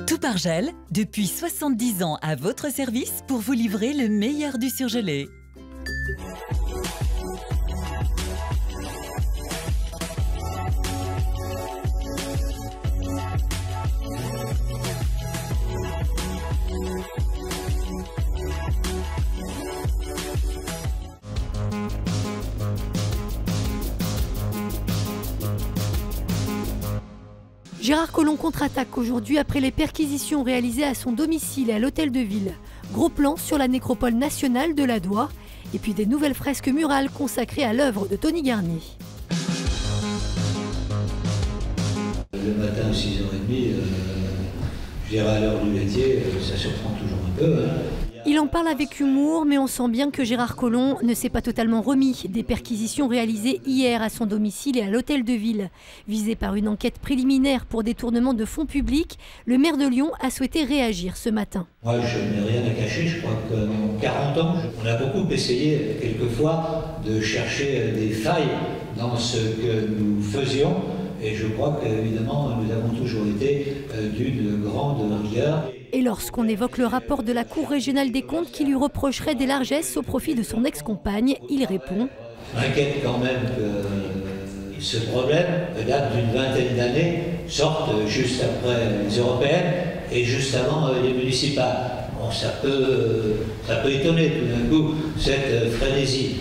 Toupargel, depuis 70 ans à votre service pour vous livrer le meilleur du surgelé. Gérard Collomb contre-attaque aujourd'hui après les perquisitions réalisées à son domicile et à l'hôtel de ville. Gros plan sur la nécropole nationale de la Doua et puis des nouvelles fresques murales consacrées à l'œuvre de Tony Garnier. Le matin à 6h30, je dirais à l'heure du métier, ça surprend toujours un peu. Il en parle avec humour, mais on sent bien que Gérard Collomb ne s'est pas totalement remis des perquisitions réalisées hier à son domicile et à l'hôtel de ville. Visé par une enquête préliminaire pour détournement de fonds publics, le maire de Lyon a souhaité réagir ce matin. Moi, je n'ai rien à cacher. Je crois qu'en 40 ans, on a beaucoup essayé, quelquefois, de chercher des failles dans ce que nous faisions. Et je crois qu'évidemment, nous avons toujours été d'une grande rigueur. Et lorsqu'on évoque le rapport de la Cour régionale des comptes qui lui reprocherait des largesses au profit de son ex-compagne, il répond « M'inquiète quand même que ce problème date d'une vingtaine d'années, sorte juste après les européennes et juste avant les municipales. Bon, ça peut étonner tout d'un coup cette frénésie. »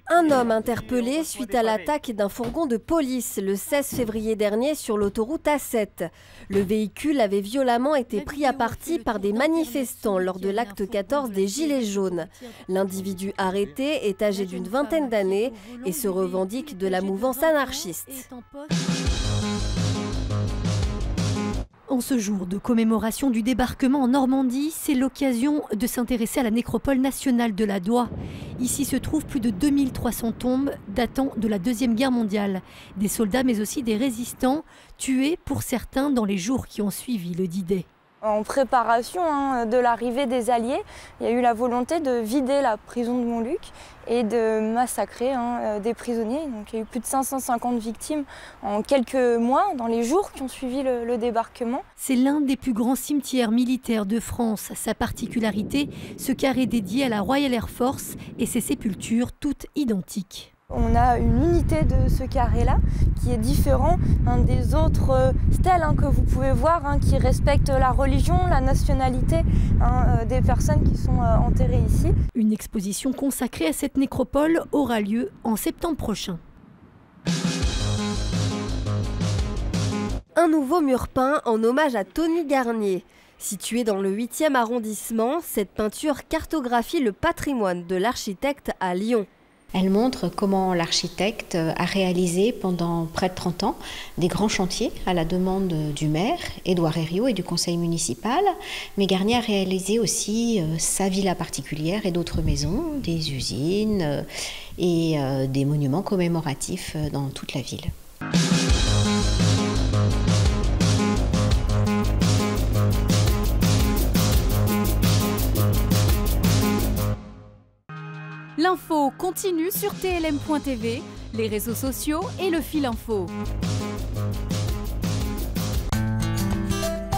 Un homme interpellé suite à l'attaque d'un fourgon de police le 16 février dernier sur l'autoroute A7. Le véhicule avait violemment été pris à partie par des manifestants lors de l'acte 14 des Gilets jaunes. L'individu arrêté est âgé d'une vingtaine d'années et se revendique de la mouvance anarchiste. En ce jour de commémoration du débarquement en Normandie, c'est l'occasion de s'intéresser à la nécropole nationale de la Doua. Ici se trouvent plus de 2300 tombes datant de la Deuxième Guerre mondiale. Des soldats mais aussi des résistants, tués pour certains dans les jours qui ont suivi le D-Day. En préparation de l'arrivée des Alliés, il y a eu la volonté de vider la prison de Montluc et de massacrer des prisonniers. Donc, il y a eu plus de 550 victimes en quelques mois, dans les jours qui ont suivi le débarquement. C'est l'un des plus grands cimetières militaires de France. Sa particularité, ce carré dédié à la Royal Air Force et ses sépultures toutes identiques. On a une unité de ce carré-là qui est différent des autres stèles que vous pouvez voir, qui respectent la religion, la nationalité des personnes qui sont enterrées ici. Une exposition consacrée à cette nécropole aura lieu en septembre prochain. Un nouveau mur peint en hommage à Tony Garnier. Située dans le 8e arrondissement, cette peinture cartographie le patrimoine de l'architecte à Lyon. Elle montre comment l'architecte a réalisé pendant près de 30 ans des grands chantiers à la demande du maire, Édouard Herriot, et du conseil municipal. Mais Garnier a réalisé aussi sa villa particulière et d'autres maisons, des usines et des monuments commémoratifs dans toute la ville. L'info continue sur TLM.tv, les réseaux sociaux et le fil info.